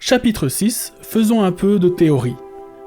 Chapitre 6, faisons un peu de théorie.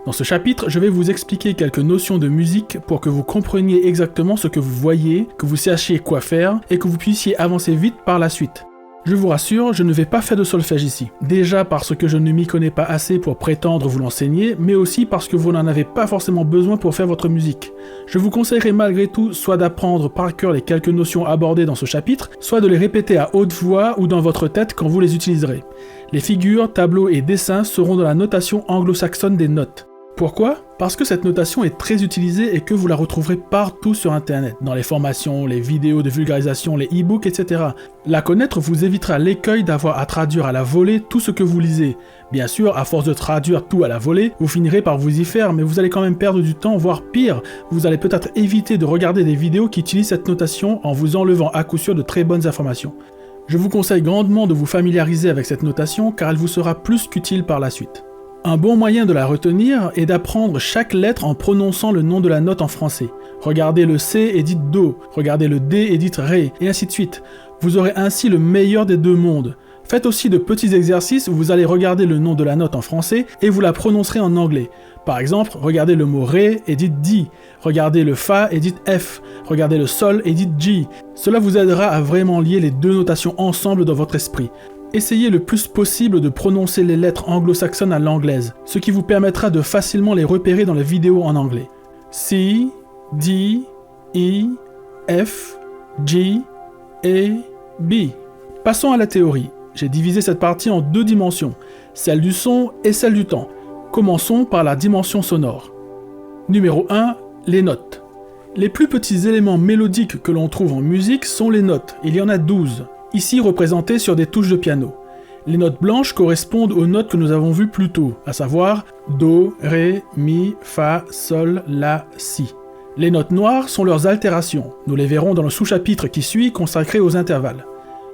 Dans ce chapitre, je vais vous expliquer quelques notions de musique pour que vous compreniez exactement ce que vous voyez, que vous sachiez quoi faire et que vous puissiez avancer vite par la suite. Je vous rassure, je ne vais pas faire de solfège ici. Déjà parce que je ne m'y connais pas assez pour prétendre vous l'enseigner, mais aussi parce que vous n'en avez pas forcément besoin pour faire votre musique. Je vous conseillerais malgré tout soit d'apprendre par cœur les quelques notions abordées dans ce chapitre, soit de les répéter à haute voix ou dans votre tête quand vous les utiliserez. Les figures, tableaux et dessins seront dans la notation anglo-saxonne des notes. Pourquoi ? Parce que cette notation est très utilisée et que vous la retrouverez partout sur internet, dans les formations, les vidéos de vulgarisation, les e-books, etc. La connaître vous évitera l'écueil d'avoir à traduire à la volée tout ce que vous lisez. Bien sûr, à force de traduire tout à la volée, vous finirez par vous y faire, mais vous allez quand même perdre du temps, voire pire, vous allez peut-être éviter de regarder des vidéos qui utilisent cette notation en vous enlevant à coup sûr de très bonnes informations. Je vous conseille grandement de vous familiariser avec cette notation car elle vous sera plus qu'utile par la suite. Un bon moyen de la retenir est d'apprendre chaque lettre en prononçant le nom de la note en français. Regardez le C et dites Do, regardez le D et dites Ré, et ainsi de suite. Vous aurez ainsi le meilleur des deux mondes. Faites aussi de petits exercices où vous allez regarder le nom de la note en français et vous la prononcerez en anglais. Par exemple, regardez le mot Ré et dites D, regardez le Fa et dites F, regardez le Sol et dites G. Cela vous aidera à vraiment lier les deux notations ensemble dans votre esprit. Essayez le plus possible de prononcer les lettres anglo-saxonnes à l'anglaise, ce qui vous permettra de facilement les repérer dans les vidéos en anglais. C, D, E, F, G, A, B. Passons à la théorie. J'ai divisé cette partie en deux dimensions, celle du son et celle du temps. Commençons par la dimension sonore. Numéro 1, les notes. Les plus petits éléments mélodiques que l'on trouve en musique sont les notes, il y en a 12. Ici représentées sur des touches de piano. Les notes blanches correspondent aux notes que nous avons vues plus tôt, à savoir Do, Ré, Mi, Fa, Sol, La, Si. Les notes noires sont leurs altérations, nous les verrons dans le sous-chapitre qui suit consacré aux intervalles.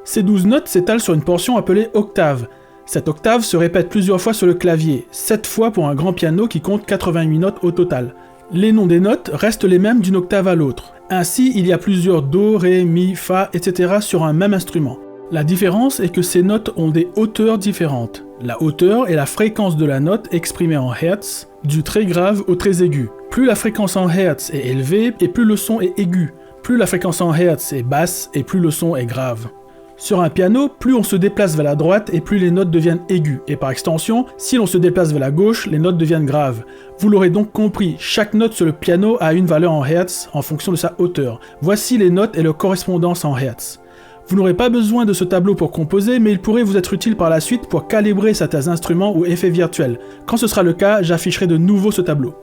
Ces 12 notes s'étalent sur une portion appelée octave. Cette octave se répète plusieurs fois sur le clavier, 7 fois pour un grand piano qui compte 88 notes au total. Les noms des notes restent les mêmes d'une octave à l'autre. Ainsi, il y a plusieurs Do, Ré, Mi, Fa, etc. sur un même instrument. La différence est que ces notes ont des hauteurs différentes. La hauteur est la fréquence de la note exprimée en Hertz, du très grave au très aigu. Plus la fréquence en Hertz est élevée, et plus le son est aigu. Plus la fréquence en Hertz est basse, et plus le son est grave. Sur un piano, plus on se déplace vers la droite et plus les notes deviennent aiguës, et par extension, si l'on se déplace vers la gauche, les notes deviennent graves. Vous l'aurez donc compris, chaque note sur le piano a une valeur en Hertz en fonction de sa hauteur. Voici les notes et leur correspondance en Hertz. Vous n'aurez pas besoin de ce tableau pour composer, mais il pourrait vous être utile par la suite pour calibrer certains instruments ou effets virtuels. Quand ce sera le cas, j'afficherai de nouveau ce tableau.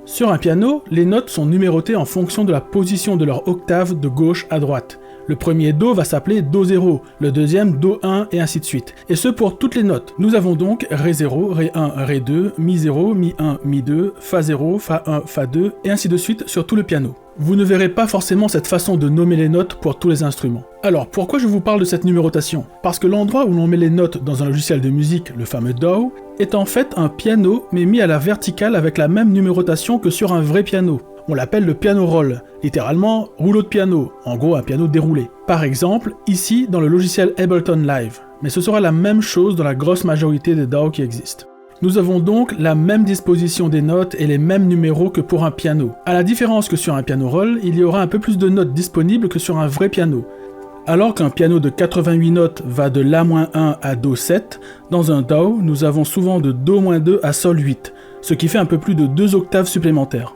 Sur un piano, les notes sont numérotées en fonction de la position de leur octave de gauche à droite. Le premier Do va s'appeler Do 0, le deuxième Do 1 et ainsi de suite. Et ce pour toutes les notes. Nous avons donc Ré 0, Ré 1, Ré 2, Mi 0, Mi 1, Mi 2, Fa 0, Fa 1, Fa 2 et ainsi de suite sur tout le piano. Vous ne verrez pas forcément cette façon de nommer les notes pour tous les instruments. Alors, pourquoi je vous parle de cette numérotation ? Parce que l'endroit où l'on met les notes dans un logiciel de musique, le fameux DAW, est en fait un piano mais mis à la verticale avec la même numérotation que sur un vrai piano. On l'appelle le piano roll, littéralement rouleau de piano, en gros un piano déroulé. Par exemple, ici dans le logiciel Ableton Live, mais ce sera la même chose dans la grosse majorité des DAW qui existent. Nous avons donc la même disposition des notes et les mêmes numéros que pour un piano. À la différence que sur un piano roll, il y aura un peu plus de notes disponibles que sur un vrai piano. Alors qu'un piano de 88 notes va de La-1 à Do7, dans un DAW, nous avons souvent de Do-2 à Sol 8, ce qui fait un peu plus de 2 octaves supplémentaires.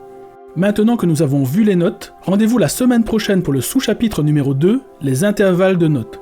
Maintenant que nous avons vu les notes, rendez-vous la semaine prochaine pour le sous-chapitre numéro 2, les intervalles de notes.